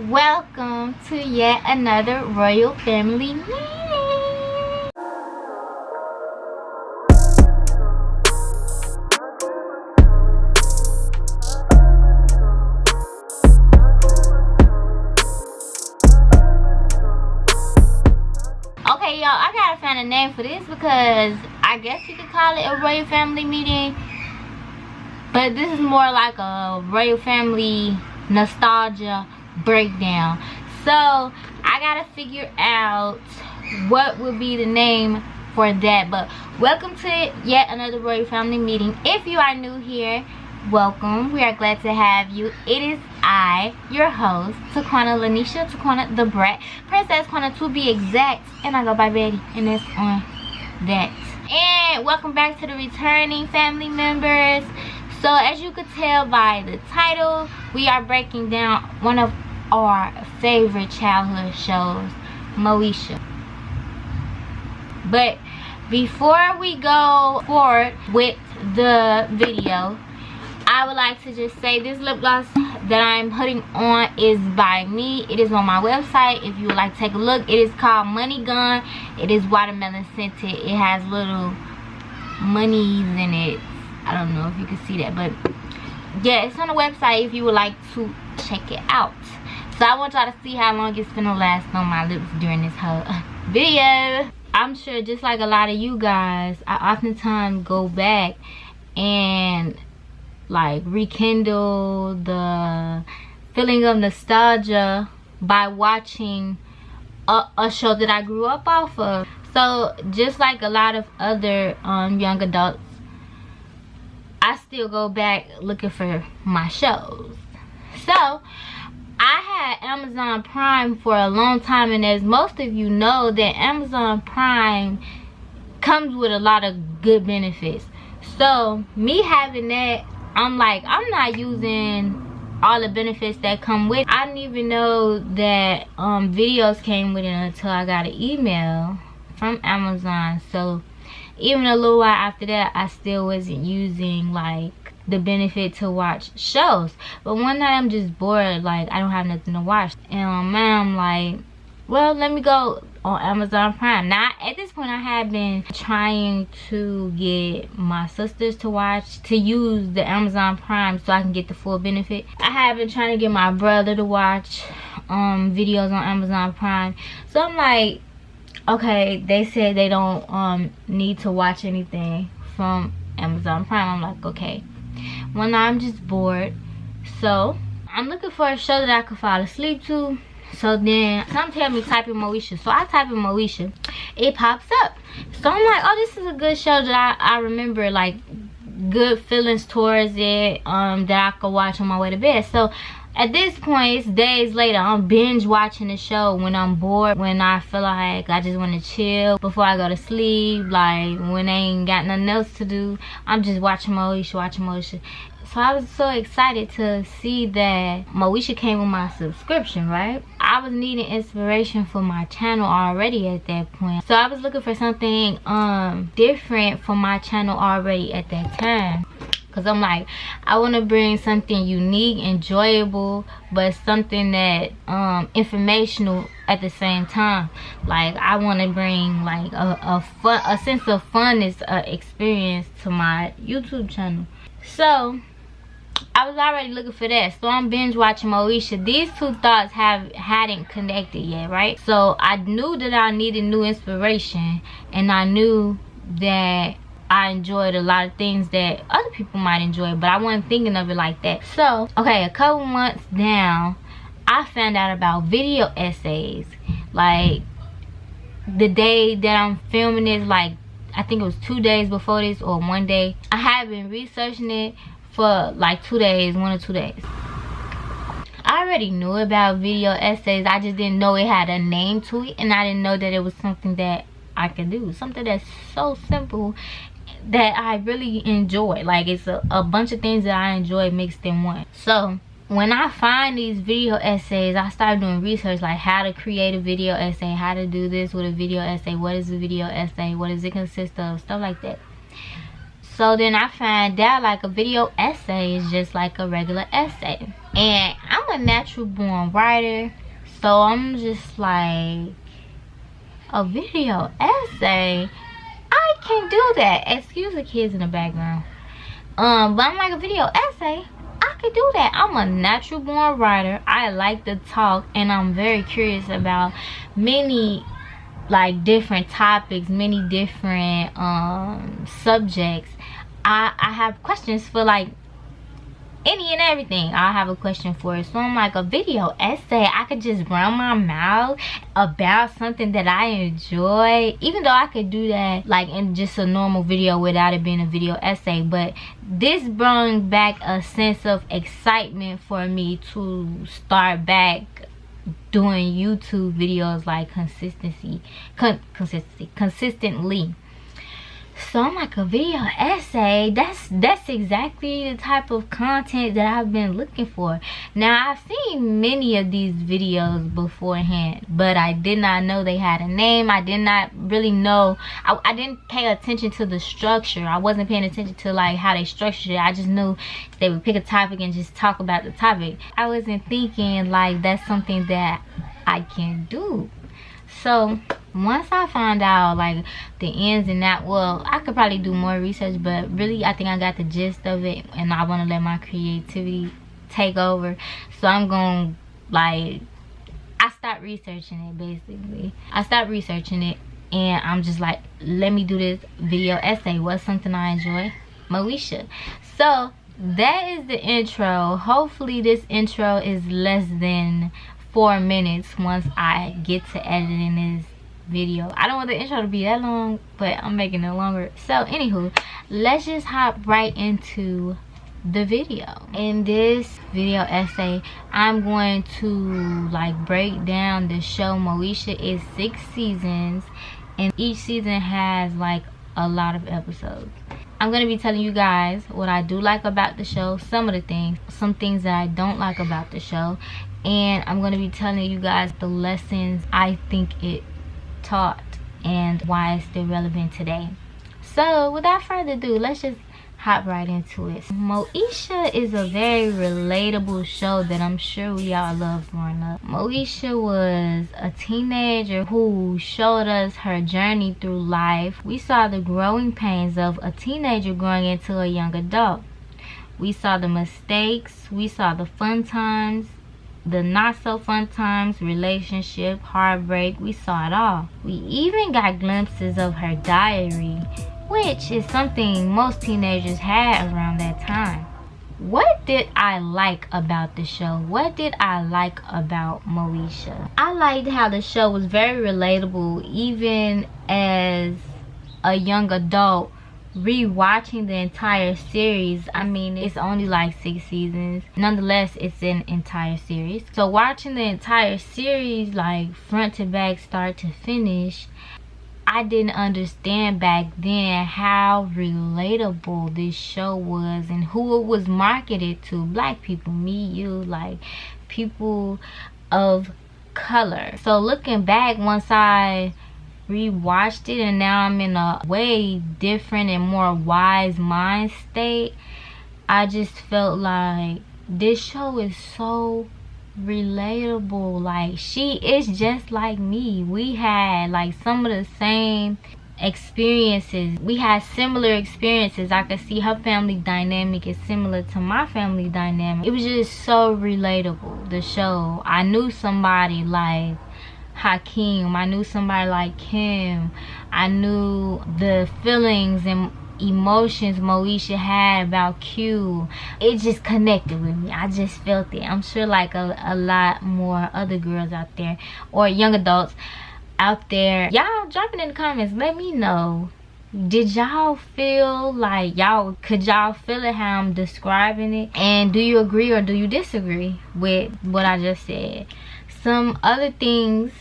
Welcome to yet another Royal Family meeting. Okay, y'all, I gotta find a name for this because I guess you could call it a Royal Family meeting, but this is more like a Royal Family nostalgia breakdown. So I gotta figure out what would be the name for that. But welcome to yet another Royal Family meeting. If you are new here, welcome. We are glad to have you. It is I, your host, Quana Quana the Brat, Princess Quana to be exact, and I go by Baddie, and that's on that. And welcome back to the returning family members. So as you could tell by the title, we are breaking down one of our favorite childhood shows, Moesha. But before we go forward with the video, I would like to just say this lip gloss that I'm putting on is by me. It is on my website if you would like to take a look. It is called Money Gun. It is watermelon scented. It has little monies in it. I don't know if you can see that, but yeah, it's on the website if you would like to check it out. So I want y'all to see how long it's gonna last on my lips during this whole video. I'm sure just like a lot of you guys, I oftentimes go back and like rekindle the feeling of nostalgia by watching a show that I grew up off of. So just like a lot of other young adults, I still go back looking for my shows. So I had Amazon Prime for a long time, and as most of you know, that Amazon Prime comes with a lot of good benefits. So me having that, I'm like, I'm not using all the benefits that come with it. I didn't even know that videos came with it until I got an email from Amazon. So even a little while after that, I still wasn't using like the benefit to watch shows. But one night I'm just bored, like I don't have nothing to watch, and I'm like, well, let me go on Amazon Prime. Now at this point I have been trying to get my sisters to use the Amazon Prime so I can get the full benefit. I have been trying to get my brother to watch videos on Amazon Prime. So I'm like, okay, they said they don't need to watch anything from Amazon Prime. I'm like, okay. One night I'm just bored, so I'm looking for a show that I could fall asleep to. So then some tell me type in Moesha, so I type in Moesha, it pops up. So I'm like, oh, this is a good show that I remember, like good feelings towards it, that I could watch on my way to bed. So at this point, it's days later, I'm binge watching the show when I'm bored, when I feel like I just want to chill before I go to sleep, like when I ain't got nothing else to do. I'm just watching Moesha. So I was so excited to see that Moesha came with my subscription, right? I was needing inspiration for my channel already at that point. So I was looking for something different for my channel already at that time. Cause I'm like, I want to bring something unique, enjoyable, but something that informational at the same time. Like I want to bring like a sense of funness experience to my YouTube channel. So I was already looking for that. So I'm binge watching Moesha. These two thoughts hadn't connected yet, right? So I knew that I needed new inspiration, and I knew that I enjoyed a lot of things that other people might enjoy, but I wasn't thinking of it like that. So, okay, a couple months down, I found out about video essays. Like, the day that I'm filming this, like, I think it was 2 days before this, or 1 day. I had been researching it for like 2 days, 1 or 2 days. I already knew about video essays. I just didn't know it had a name to it, and I didn't know that it was something that I could do. Something that's so simple that I really enjoy. Like it's a bunch of things that I enjoy mixed in one. So when I find these video essays, I start doing research, like how to create a video essay, how to do this with a video essay, what is a video essay, what does it consist of, stuff like that. So then I find out like a video essay is just like a regular essay. And I'm a natural born writer, so I'm just like, a video essay, I can do that. Excuse the kids in the background. But I'm like, a video essay, I could do that. I'm a natural born writer. I like to talk, and I'm very curious about many like different topics, many different subjects. I have questions for like any and everything. I have a question for it. So I'm like, a video essay, I could just run my mouth about something that I enjoy, even though I could do that like in just a normal video without it being a video essay. But this brought back a sense of excitement for me to start back doing YouTube videos like consistently. So I'm like, a video essay, that's exactly the type of content that I've been looking for. Now, I've seen many of these videos beforehand, but I did not know they had a name. I did not really know. I didn't pay attention to the structure. I wasn't paying attention to like how they structured it. I just knew they would pick a topic and just talk about the topic. I wasn't thinking like that's something that I can do. So once I found out like the ins and outs, well, I could probably do more research, but really I think I got the gist of it, and I want to let my creativity take over. So I'm going like, I stopped researching it basically. I stopped researching it, and I'm just like, let me do this video essay. What's something I enjoy? Moesha. So that is the intro. Hopefully this intro is less than 4 minutes once I get to editing this video. I don't want the intro to be that long, but I'm making it longer. So anywho, let's just hop right into the video. In this video essay, I'm going to like break down the show. Moesha is 6 seasons, and each season has like a lot of episodes. I'm going to be telling you guys what I do like about the show, some of the things, some things that I don't like about the show, and I'm going to be telling you guys the lessons I think it taught and why it's still relevant today. So without further ado, let's just hop right into it. Moesha is a very relatable show that I'm sure we all loved growing up. Moesha was a teenager who showed us her journey through life. We saw the growing pains of a teenager growing into a young adult. We saw the mistakes, we saw the fun times, the not so fun times, relationship, heartbreak. We saw it all. We even got glimpses of her diary, which is something most teenagers had around that time. What did I like about the show? What did I like about Moesha? I liked how the show was very relatable, even as a young adult. Rewatching the entire series, I mean, it's only like 6 seasons, nonetheless it's an entire series. So watching the entire series like front to back, start to finish, I didn't understand back then how relatable this show was and who it was marketed to. Black people, me, you, like people of color. So looking back, once I rewatched it and now I'm in a way different and more wise mind state, I just felt like this show is so relatable. Like, she is just like me. We had like some of the same experiences. We had similar experiences. I could see her family dynamic is similar to my family dynamic. It was just so relatable, the show. I knew somebody like Hakeem, I knew somebody like Kim, I knew the feelings and emotions Moesha had about Q. It just connected with me. I just felt it. I'm sure like a lot more other girls out there or young adults out there. Y'all drop it in the comments, let me know, did y'all feel like could y'all feel it how I'm describing it, and do you agree or do you disagree with what I just said? Some other things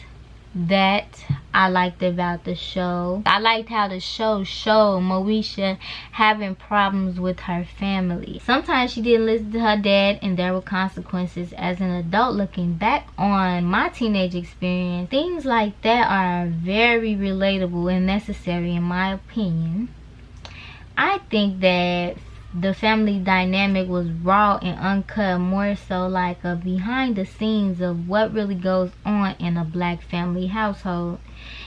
that I liked about the show, I liked how the show showed Moesha having problems with her family. Sometimes she didn't listen to her dad and there were consequences. As an adult looking back on my teenage experience, things like that are very relatable and necessary in my opinion. I think that the family dynamic was raw and uncut, more so like a behind the scenes of what really goes on in a black family household.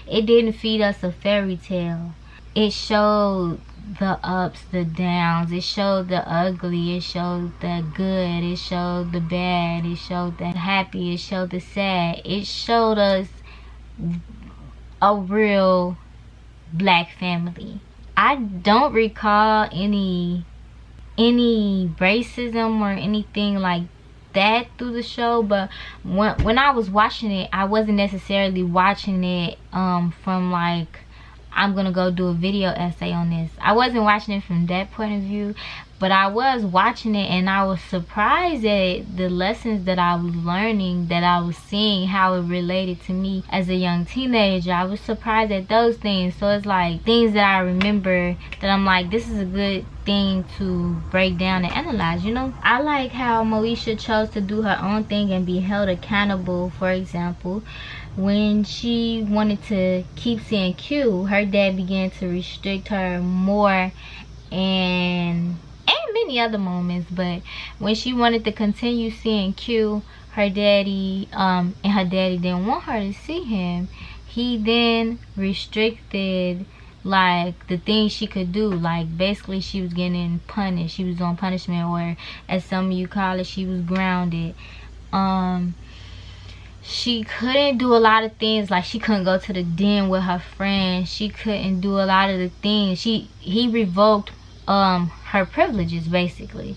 It didn't feed us a fairy tale. It showed the ups, the downs. It showed the ugly. It showed the good. It showed the bad. It showed the happy. It showed the sad. It showed us a real black family. I don't recall any racism or anything like that through the show, but when I was watching it, I wasn't necessarily watching it from like, I'm gonna go do a video essay on this. I wasn't watching it from that point of view, but I was watching it and I was surprised at the lessons that I was learning, that I was seeing how it related to me as a young teenager. I was surprised at those things. So it's like things that I remember that I'm like, this is a good thing to break down and analyze, you know. I like how Moesha chose to do her own thing and be held accountable. For example, when she wanted to keep seeing Q, her dad began to restrict her more, and many other moments. But when she wanted to continue seeing Q, her daddy and her daddy didn't want her to see him. He then restricted like the things she could do. Like basically she was getting punished. She was on punishment, or as some of you call it, she was grounded. She couldn't do a lot of things. Like she couldn't go to the den with her friends. She couldn't do a lot of the things. He revoked her privileges basically.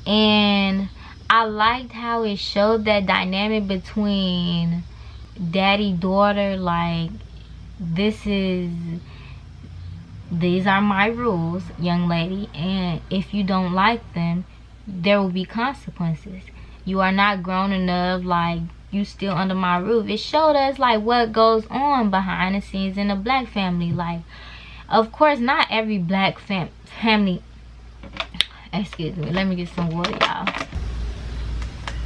And I liked how it showed that dynamic between daddy daughter. Like, these are my rules, young lady, and if you don't like them, there will be consequences. You are not grown enough, like you still under my roof. It showed us like what goes on behind the scenes in a black family. Like, of course, not every black family, excuse me, let me get some water, y'all.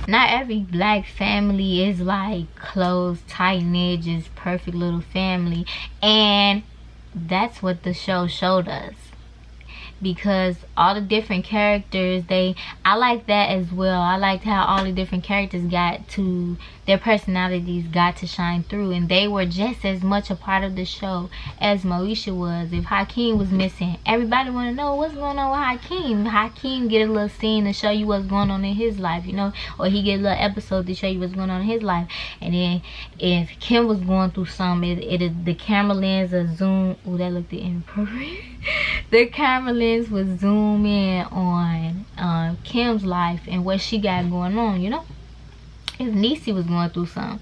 Not every black family is like close, tight-knit, just perfect little family. And that's what the show showed us, because all the different characters, I like that as well. I liked how all the different characters their personalities got to shine through, and they were just as much a part of the show as Moesha was. If Hakeem was missing, everybody want to know what's going on with Hakeem. Hakeem get a little scene to show you what's going on in his life, you know, or he get a little episode to show you what's going on in his life. And then if Kim was going through something, the camera lens would zoom. Oh, that looked inappropriate. The camera lens would zoom in on Kim's life and what she got going on, you know. If Niecy was going through something,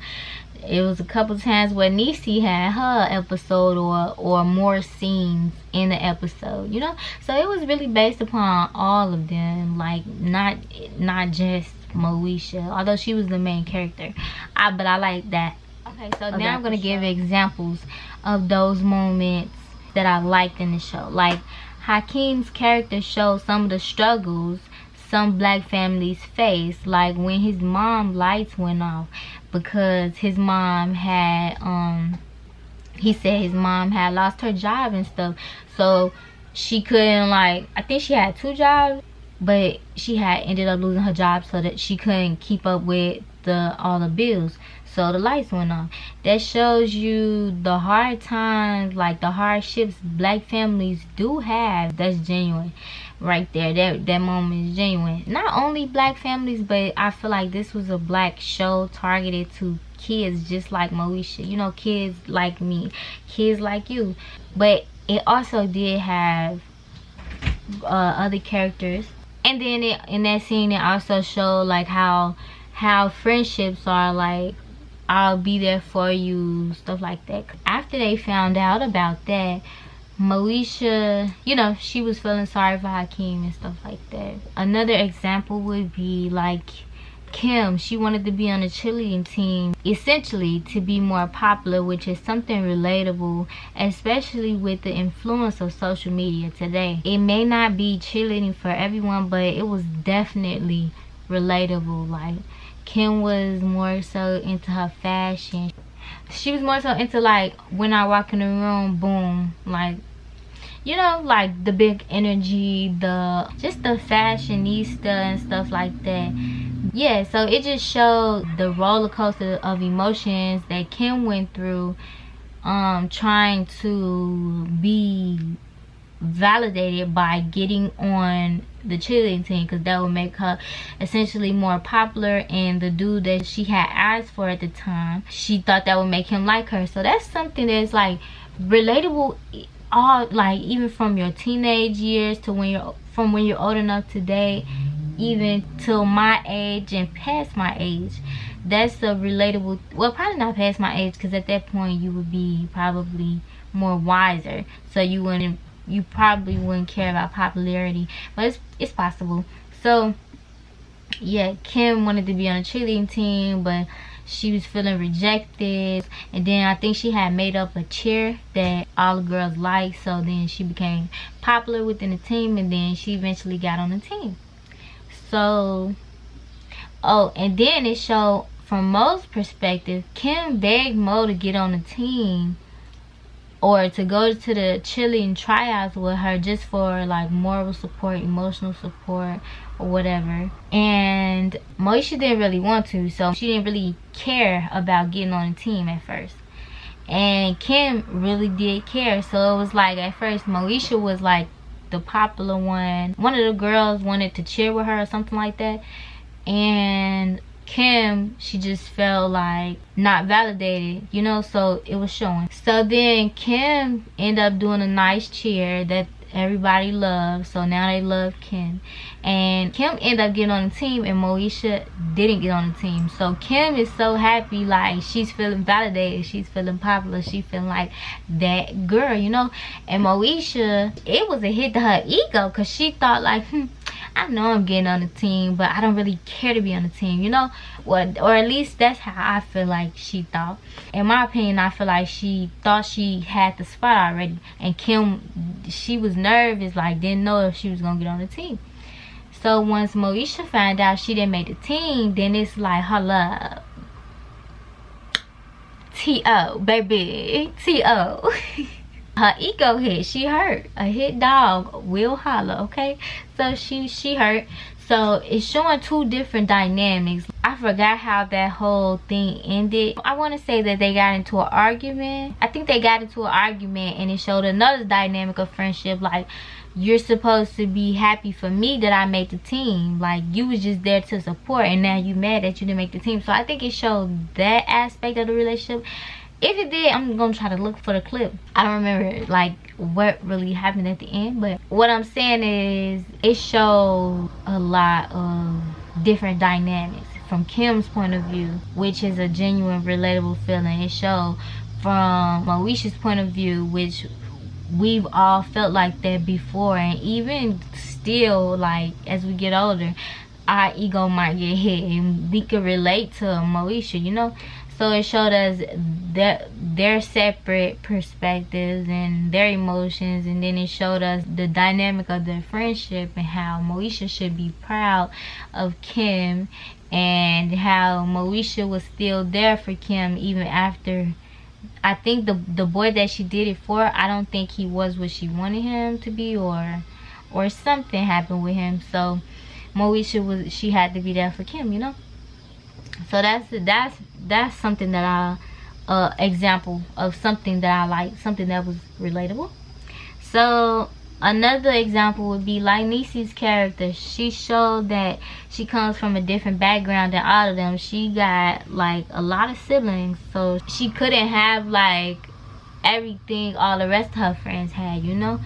it was a couple times where Niecy had her episode or more scenes in the episode, you know. So it was really based upon all of them, like not just Moesha, although she was the main character. But I like that. Okay, so now I'm gonna give examples of those moments that I liked in the show. Like Hakeem's character showed some of the struggles some black families face, like when his mom lights went off because his mom had he said his mom had lost her job and stuff, so she couldn't, like, I think she had 2 jobs, but she had ended up losing her job so that she couldn't keep up with all the bills, so the lights went off. That shows you the hard times, like the hardships black families do have. That's genuine right there. That moment is genuine. Not only black families, but I feel like this was a black show targeted to kids just like Moesha, you know, kids like me, kids like you. But it also did have other characters. And then in that scene, it also showed like how friendships are, like, I'll be there for you, stuff like that. After they found out about that, Moesha, you know, she was feeling sorry for Hakeem and stuff like that. Another example would be like Kim. She wanted to be on a cheerleading team, essentially to be more popular, which is something relatable, especially with the influence of social media today. It may not be cheerleading for everyone, but it was definitely relatable. Like, Kim was more so into her fashion. She was more so into, like, when I walk in the room, boom, like, you know, like the big energy, just the fashionista and stuff like that. Yeah, so it just showed the roller coaster of emotions that Kim went through, trying to be validated by getting on the cheerleading team, because that would make her essentially more popular, and the dude that she had eyes for at the time, she thought that would make him like her. So that's something that's like relatable, all like even from your teenage years to when you're old enough today, even till my age and past my age. That's a relatable, well, probably not past my age, because at that point you would be probably more wiser, so you probably wouldn't care about popularity, but it's possible. So yeah, Kim wanted to be on a cheerleading team, but she was feeling rejected, and then I think she had made up a cheer that all the girls liked, so then she became popular within the team, and then she eventually got on the team. So, oh, and then it showed from Mo's perspective, Kim begged Mo to get on the team or to go to the cheerleading tryouts with her, just for like moral support, emotional support, or whatever. And Moesha didn't really want to, so she didn't really care about getting on the team at first. And Kim really did care, so it was like at first Moesha was like the popular one. One of the girls wanted to cheer with her or something like that, and Kim, she just felt like not validated, you know, so it was showing. So then Kim ended up doing a nice cheer that everybody loved, so now they love Kim. And Kim ended up getting on the team, and Moesha didn't get on the team. So Kim is so happy, like she's feeling validated, she's feeling popular, she's feeling like that girl, you know. And Moesha, it was a hit to her ego, because she thought like, I know I'm getting on the team, but I don't really care to be on the team, you know. Well, or at least that's how I feel like she thought. In my opinion, I feel like she thought she had the spot already, and Kim, she was nervous, like didn't know if she was gonna get on the team. So once Moesha found out she didn't make the team, then it's like, hello, T.O. baby, T.O. Her ego hit, she hurt. A hit dog will holler, okay? So she hurt. So it's showing two different dynamics. I forgot how that whole thing ended. I want to say that they got into an argument. I think they got into an argument, and it showed another dynamic of friendship. Like, you're supposed to be happy for me that I made the team. Like, you was just there to support, and now you mad that you didn't make the team. So I think it showed that aspect of the relationship. If it did, I'm gonna try to look for the clip. I don't remember like what really happened at the end, but what I'm saying is it showed a lot of different dynamics from Kim's point of view, which is a genuine relatable feeling. It showed from Moesha's point of view, which we've all felt like that before, and even still, like as we get older, our ego might get hit, and we could relate to Moesha, you know. So it showed us that their separate perspectives and their emotions, and then it showed us the dynamic of their friendship, and how Moesha should be proud of Kim, and how Moesha was still there for Kim even after, I think the boy that she did it for, I don't think he was what she wanted him to be, or something happened with him. So Moesha she had to be there for Kim, you know. So that's something that example of something that I like, something that was relatable. So another example would be like Niecy's character. She showed that she comes from a different background than all of them. She got like a lot of siblings, so she couldn't have like everything all the rest of her friends had, you know.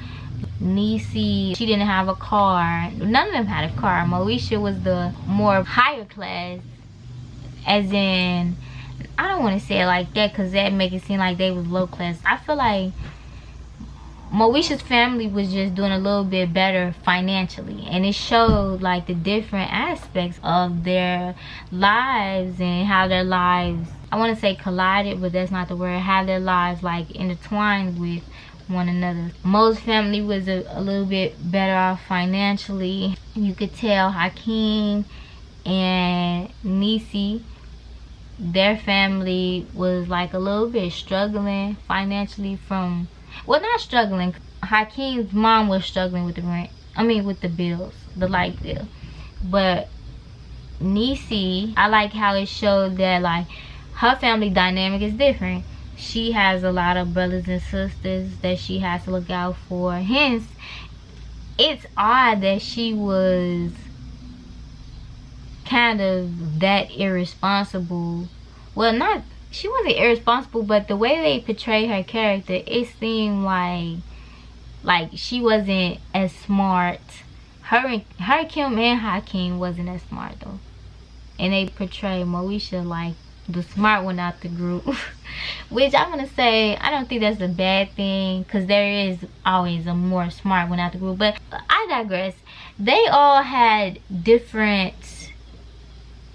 Niecy, she didn't have a car. None of them had a car. Moesha was the more higher class, as in, I don't want to say it like that because that make it seem like they was low class. I feel like Moesha's family was just doing a little bit better financially, and it showed like the different aspects of their lives, and how their lives, I want to say collided, but that's not the word, how their lives like intertwined with one another. Mo's family was a little bit better off financially. You could tell Hakeem and Niecy, their family was like a little bit struggling financially from, Well, not struggling. Hakeem's mom was struggling with the rent. I mean, with the bills, the light bill. But Niecy, I like how it showed that like her family dynamic is different. She has a lot of brothers and sisters that she has to look out for. Hence, it's odd that she was kind of that irresponsible. Well, not, she wasn't irresponsible, but the way they portray her character, it seemed like she wasn't as smart. Her Kim and Hakeem wasn't as smart though, and they portrayed Moesha like the smart one out the group. Which I'm gonna say, I don't think that's a bad thing, because there is always a more smart one out the group. But I digress. They all had different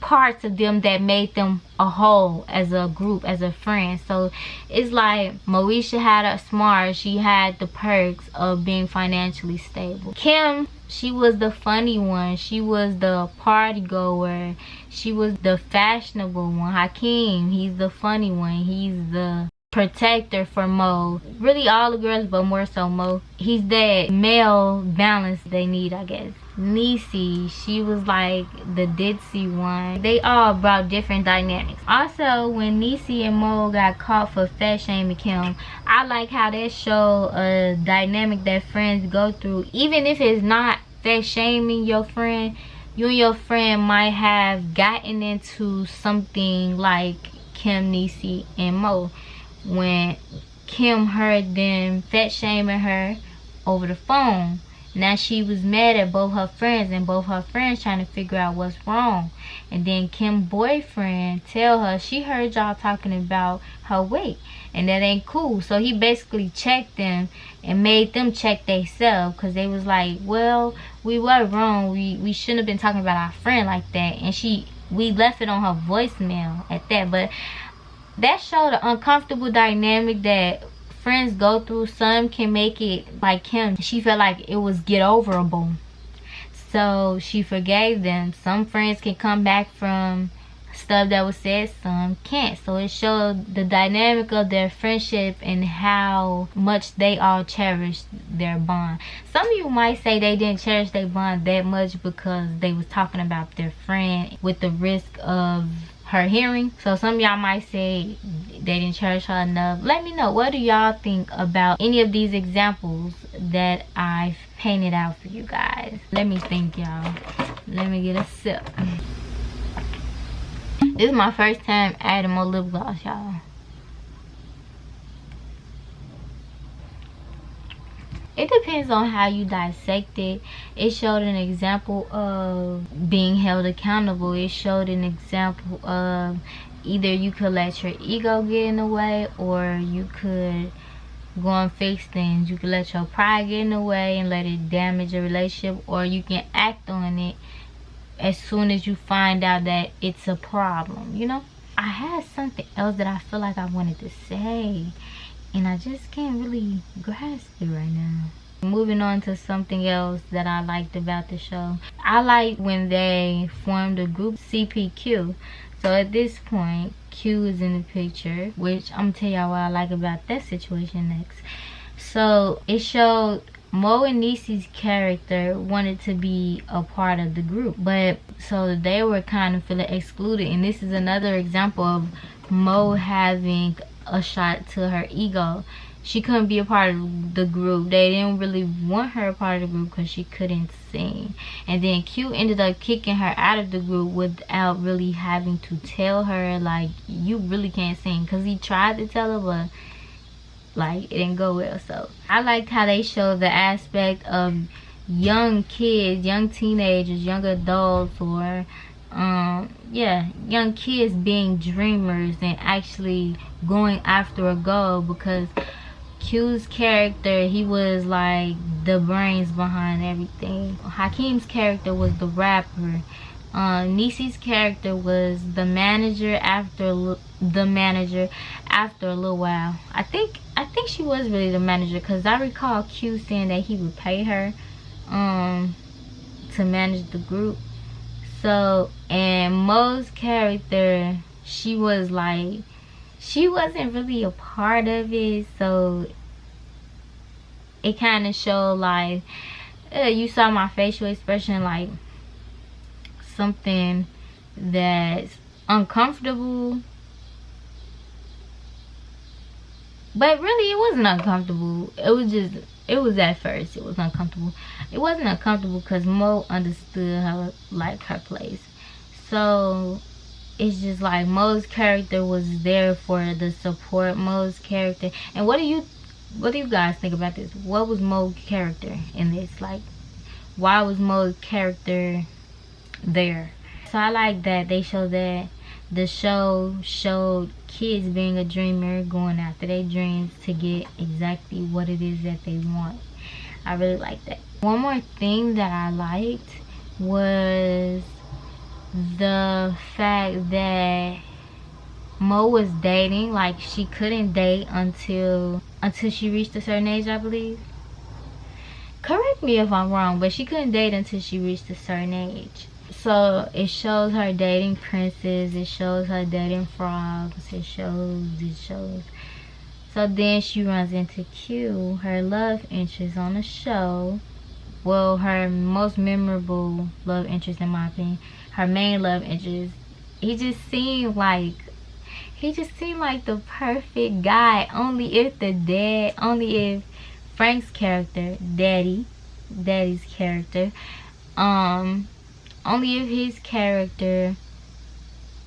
parts of them that made them a whole, as a group, as a friend. So it's like Moesha had a smart, she had the perks of being financially stable. Kim, she was the funny one, she was the party goer, she was the fashionable one. Hakeem, he's the funny one, he's the protector for Mo. Really all the girls, but more so Mo. He's that male balance they need, I guess. Niecy, she was like the ditzy one. They all brought different dynamics. Also, when Niecy and Mo got caught for fat shaming Kim, I like how that showed a dynamic that friends go through. Even if it's not fat shaming your friend, you and your friend might have gotten into something like Kim, Niecy, and Mo. When Kim heard them fat shaming her over the phone, now she was mad at both her friends, and both her friends trying to figure out what's wrong. And then Kim's boyfriend tell her, she heard y'all talking about her weight and that ain't cool. So he basically checked them and made them check themselves, because they was like, well, we were wrong, we shouldn't have been talking about our friend like that. And we left it on her voicemail at that. But that showed an uncomfortable dynamic that friends go through. Some can make it like Kim. She felt like it was get overable, so she forgave them. Some friends can come back from stuff that was said, some can't. So it showed the dynamic of their friendship and how much they all cherished their bond. Some of you might say they didn't cherish their bond that much because they was talking about their friend with the risk of her hearing. So some of y'all might say they didn't cherish her enough. Let me know, what do y'all think about any of these examples that I've painted out for you guys? Let me think, y'all. Let me get a sip. This is my first time adding more lip gloss, y'all. It depends on how you dissect it. It showed an example of being held accountable. It showed an example of either you could let your ego get in the way, or you could go and fix things. You could let your pride get in the way and let it damage a relationship, or you can act on it as soon as you find out that it's a problem, you know? I had something else that I feel like I wanted to say, and I just can't really grasp it right now. Moving on to something else that I liked about the show. I liked when they formed a group, CPQ. So at this point, Q is in the picture, which I'm gonna tell y'all what I like about that situation next. So it showed Mo and Niecy's character wanted to be a part of the group, but so they were kind of feeling excluded. And this is another example of Mo having a shot to her ego. She couldn't be a part of the group. They didn't really want her a part of the group because she couldn't sing. And then Q ended up kicking her out of the group without really having to tell her, like, you really can't sing. Because he tried to tell her, but like, it didn't go well. So I liked how they showed the aspect of young kids, young teenagers, young adults, or young kids being dreamers and actually going after a goal. Because Q's character, he was like the brains behind everything. Hakeem's character was the rapper. Niecy's character was the manager after a little while. I think she was really the manager, because I recall Q saying that he would pay her to manage the group. So, and Mo's character, she was like, she wasn't really a part of it, so it kind of showed like you saw my facial expression, like something that's uncomfortable, but really it wasn't uncomfortable. It was at first it was uncomfortable. It wasn't uncomfortable because Mo understood her, like, her place. So it's just like Mo's character was there for the support. Mo's character. And what do you guys think about this? What was Mo's character in this? Like, why was Mo's character there? So I like that they showed that the show showed kids being a dreamer, going after their dreams to get exactly what it is that they want. I really like that. One more thing that I liked was the fact that Mo was dating. Like, she couldn't date until she reached a certain age, I believe. Correct me if I'm wrong, but she couldn't date until she reached a certain age. So it shows her dating princes, it shows her dating frogs, it shows. So then she runs into Q, her love interest on the show. Well, her most memorable love interest, in my opinion. Her main love interest. He just seemed like the perfect guy. Only if Frank's character, Daddy's character, only if his character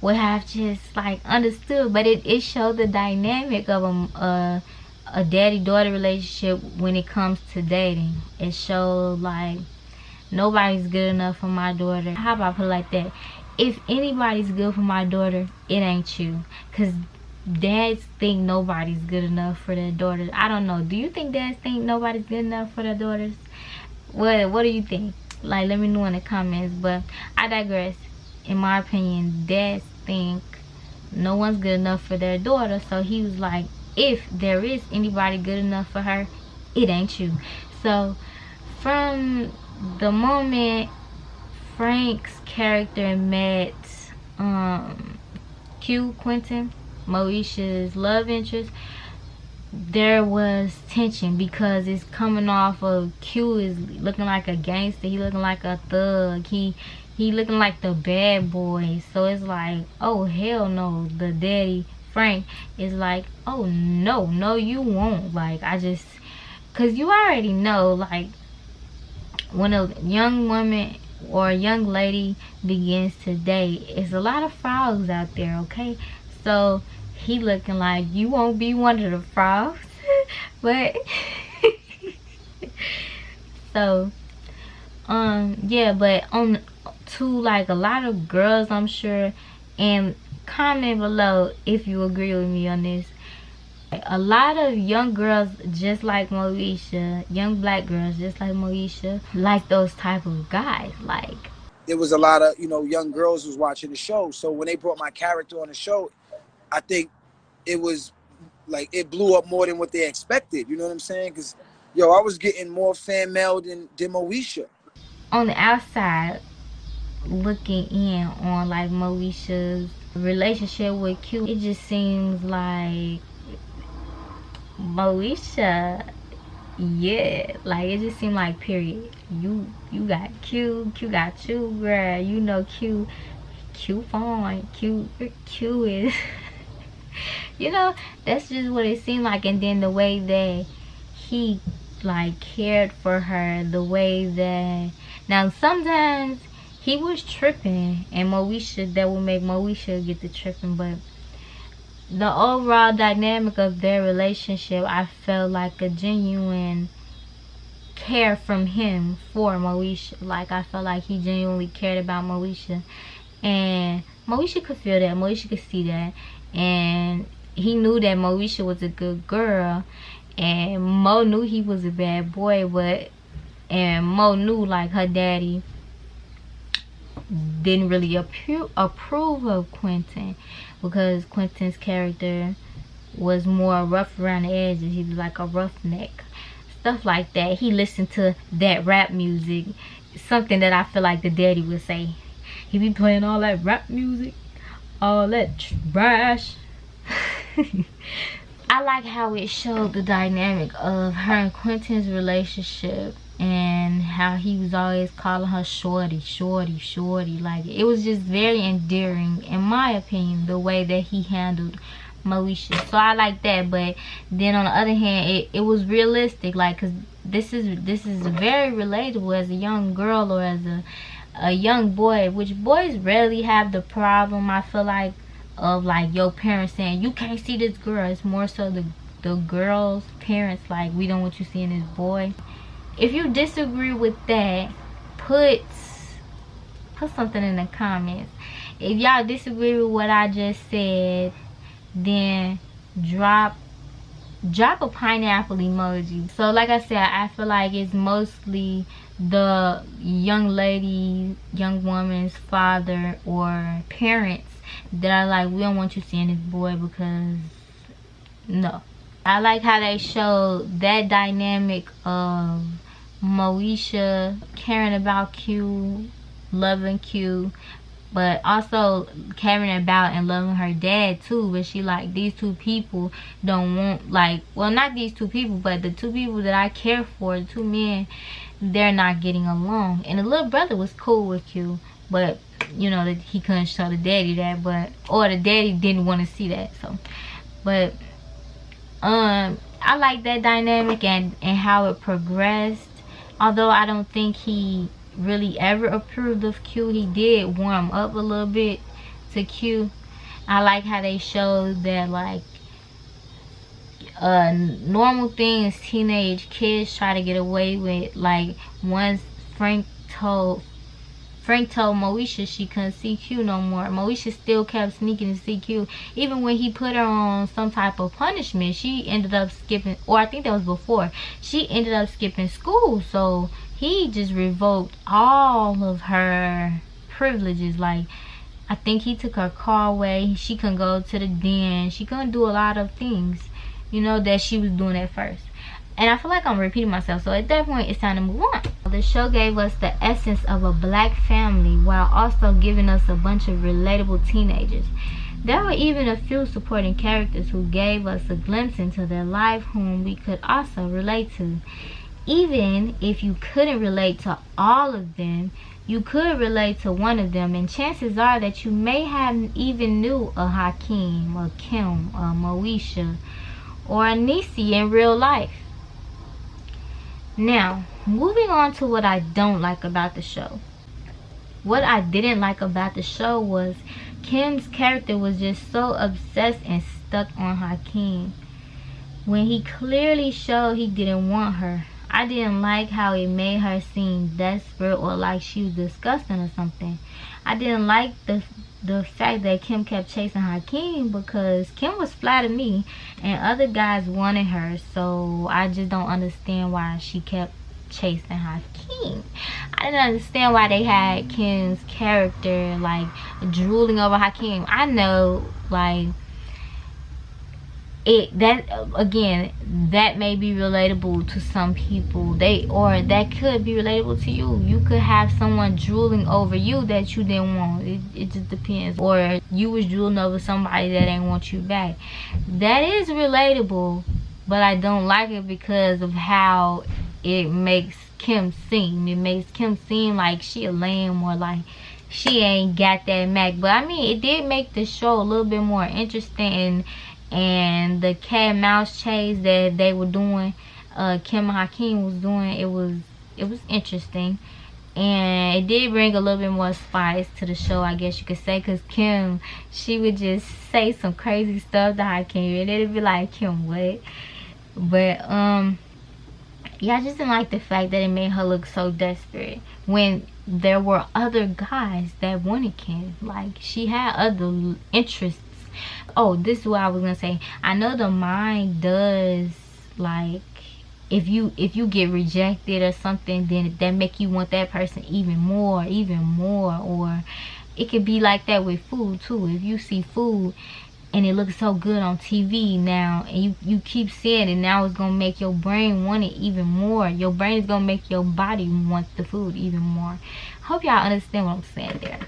would have just like understood. But it showed the dynamic of a daddy-daughter relationship when it comes to dating. It showed like nobody's good enough for my daughter. How about I put it like that? If anybody's good for my daughter, it ain't you. Cause dads think nobody's good enough for their daughters. I don't know. Do you think dads think nobody's good enough for their daughters? What do you think? Like, let me know in the comments. But I digress. In my opinion, dads think no one's good enough for their daughter. So he was like, if there is anybody good enough for her, it ain't you. So from the moment Frank's character met Quentin, Moesha's love interest, there was tension because it's coming off of Q is looking like a gangster, he looking like a thug, he looking like the bad boy. So it's like, oh hell no. The daddy Frank is like, oh no you won't. Like, cause you already know, like, when a young woman or a young lady begins to date, it's a lot of frogs out there, okay? So he looking like, you won't be one of the frogs. But so yeah, but on to like a lot of girls, I'm sure, and comment below if you agree with me on this. A lot of young girls just like Moesha, young black girls just like Moesha, like those type of guys. Like, there was a lot of, young girls was watching the show. So when they brought my character on the show, I think it was like, it blew up more than what they expected. You know what I'm saying? Because, I was getting more fan mail than Moesha. On the outside, looking in on like Moesha's relationship with Q, it just seems like Moesha, yeah, like it just seemed like, period, you got Q got you, girl. Q fine, Q is that's just what it seemed like. And then the way that he like cared for her, the way that, now sometimes he was tripping and Moesha, that would make Moesha get the tripping, but the overall dynamic of their relationship, I felt like a genuine care from him for Moesha. Like, I felt like he genuinely cared about Moesha, and Moesha could feel that, Moesha could see that, and he knew that Moesha was a good girl, and Mo knew he was a bad boy, and Mo knew like her daddy didn't really approve of Quentin, because Quentin's character was more rough around the edges. He was like a roughneck, stuff like that. He listened to that rap music, something that I feel like the daddy would say. He be playing all that rap music, all that trash. I like how it showed the dynamic of her and Quentin's relationship, and how he was always calling her shorty, shorty, shorty. Like, it was just very endearing, in my opinion, the way that he handled Moesha. So I like that. But then on the other hand, it was realistic, like, because this is very relatable as a young girl or as a young boy, which boys rarely have the problem, I feel like, of like your parents saying you can't see this girl. It's more so the girl's parents like, we don't want you seeing this boy. If you disagree with that, put something in the comments. If y'all disagree with what I just said, then drop a pineapple emoji. So like I said, I feel like it's mostly the young lady, young woman's father or parents that are like, we don't want you seeing this boy, because no. I like how they showed that dynamic of Moesha caring about Q, loving Q, but also caring about and loving her dad too. But she like, these two people don't want, like, well, not these two people, but the two people that I care for, the two men, they're not getting along. And the little brother was cool with Q, but you know that he couldn't show the daddy that, but or the daddy didn't want to see that. So, but I like that dynamic and how it progressed. Although I don't think he really ever approved of Q, he did warm up a little bit to Q. I like how they showed that, like, normal things teenage kids try to get away with. Like, once Frank told Moesha she couldn't see Q no more, Moesha still kept sneaking to see Q. Even when he put her on some type of punishment, she ended up skipping, or I think that was before, she ended up skipping school. So he just revoked all of her privileges. Like, I think he took her car away. She couldn't go to the den. She couldn't do a lot of things, you know, that she was doing at first. And I feel like I'm repeating myself, so at that point it's time to move on. The show gave us the essence of a black family while also giving us a bunch of relatable teenagers. There were even a few supporting characters who gave us a glimpse into their life whom we could also relate to. Even if you couldn't relate to all of them, you could relate to one of them, and chances are that you may have even knew a Hakeem, a Kim, a Moesha, or a Nisi in real life. Now, moving on to what I don't like about the show. What I didn't like about the show was Kim's character was just so obsessed and stuck on Hakeem, when he clearly showed he didn't want her. I didn't like how it made her seem desperate or like she was disgusting or something. I didn't like the fact that Kim kept chasing Hakeem, because Kim was fly to me and other guys wanted her. So I just don't understand why she kept chasing Hakeem. I didn't understand why they had Kim's character like drooling over Hakeem. I know, like, that may be relatable to some people, or that could be relatable to you. You could have someone drooling over you that you didn't want. It just depends. Or you was drooling over somebody that ain't want you back. That is relatable, but I don't like it because of how it makes Kim seem. It makes Kim seem like she a lame, or like she ain't got that Mac. But I mean, it did make the show a little bit more interesting, and the cat and mouse chase that they were doing, Kim and Hakeem was doing, it was interesting, and it did bring a little bit more spice to the show, I guess you could say, because Kim, she would just say some crazy stuff to Hakeem and it'd be like, Kim, what? But yeah, I just didn't like the fact that it made her look so desperate when there were other guys that wanted Kim. Like, she had other interests. Oh, this is what I was gonna say. I know the mind does, like, if you get rejected or something, then that make you want that person even more. Or it could be like that with food too. If you see food and it looks so good on TV now, and you keep seeing it, now it's gonna make your brain want it even more. Your brain is gonna make your body want the food even more. Hope y'all understand what I'm saying there.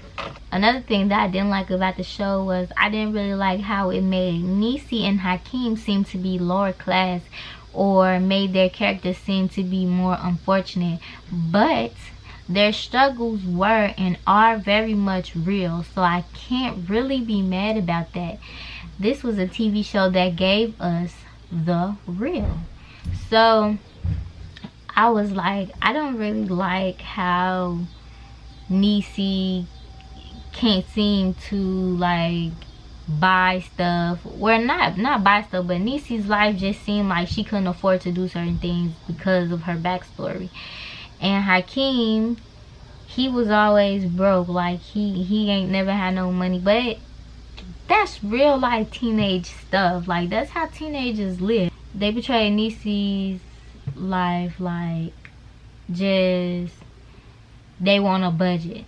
Another thing that I didn't like about the show was I didn't really like how it made Niecy and Hakeem seem to be lower class, or made their characters seem to be more unfortunate. But their struggles were and are very much real, so I can't really be mad about that. This was a TV show that gave us the real. So I was like, I don't really like how Niecy can't seem to like buy stuff, or not buy stuff, but Niecy's life just seemed like she couldn't afford to do certain things because of her backstory. And Hakeem, he was always broke, like he ain't never had no money. But that's real life teenage stuff, like that's how teenagers live. They portray Niecy's life like just they want a budget.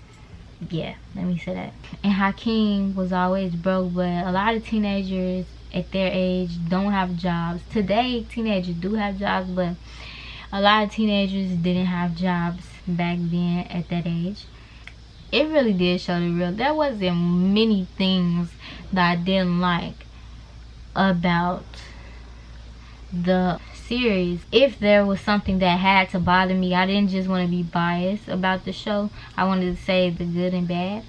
Yeah, let me say that. And Hakeem was always broke, but a lot of teenagers at their age don't have jobs. Today teenagers do have jobs, but a lot of teenagers didn't have jobs back then at that age. It really did show the real. There wasn't many things that I didn't like about the series. If there was something that had to bother me, I didn't just want to be biased about the show. I wanted to say the good and bad.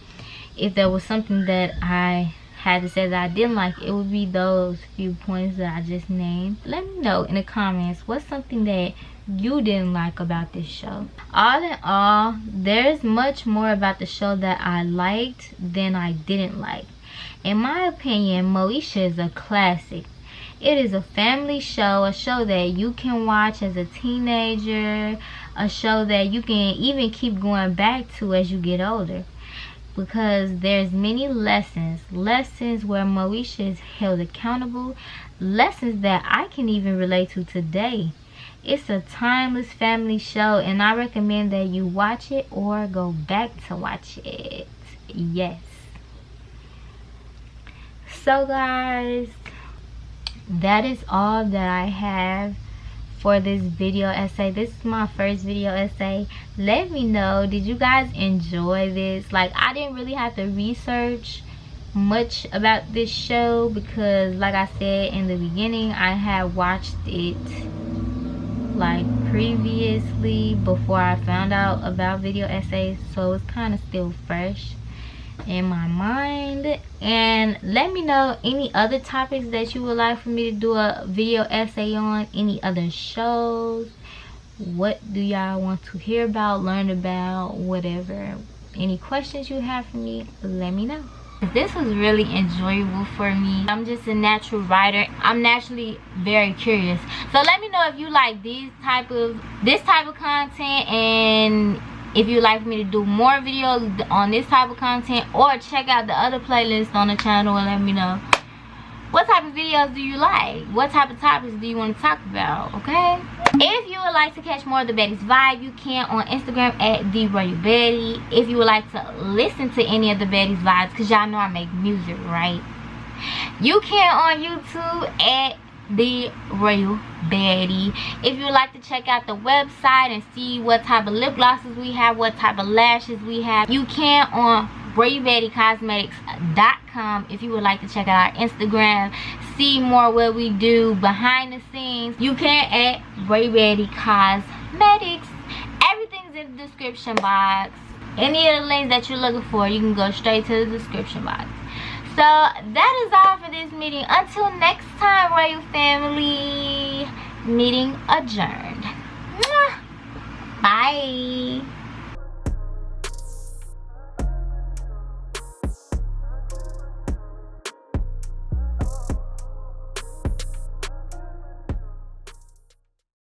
If there was something that I had to say that I didn't like, it would be those few points that I just named. Let me know in the comments what's something that you didn't like about this show. All in all, there's much more about the show that I liked than I didn't like. In my opinion, Moesha is a classic. It is a family show, a show that you can watch as a teenager, a show that you can even keep going back to as you get older, because there's many lessons where Moesha is held accountable, lessons that I can even relate to today. It's a timeless family show, and I recommend that you watch it or go back to watch it. Yes. So guys, that is all that I have for this video essay. This is my first video essay. Let me know, did you guys enjoy this? Like, I didn't really have to research much about this show because, like I said in the beginning, I had watched it like previously before I found out about video essays, so it's kind of still fresh in my mind. And let me know any other topics that you would like for me to do a video essay on, any other shows. What do y'all want to hear about, learn about, whatever. Any questions you have for me, let me know. This was really enjoyable for me. I'm just a natural writer. I'm naturally very curious. So let me know if you like this type of content, and if you'd like me to do more videos on this type of content, or check out the other playlists on the channel and let me know what type of videos do you like, what type of topics do you want to talk about, okay? If you would like to catch more of the Baddie's vibe, you can on Instagram at the Royal Baddie. If you would like to listen to any of the Baddie's vibes, because y'all know I make music, right? You can on YouTube at the Royal Baddie. If you would like to check out the website and see what type of lip glosses we have, what type of lashes we have, you can on RoyalBaddieCosmetics.com. if you would like to check out our Instagram, see more what we do behind the scenes, you can at Royal Baddie Cosmetics. Everything's in the description box. Any of the links that you're looking for, you can go straight to the description box. So that is all for this meeting. Until next time, Royal Family, meeting adjourned. Bye.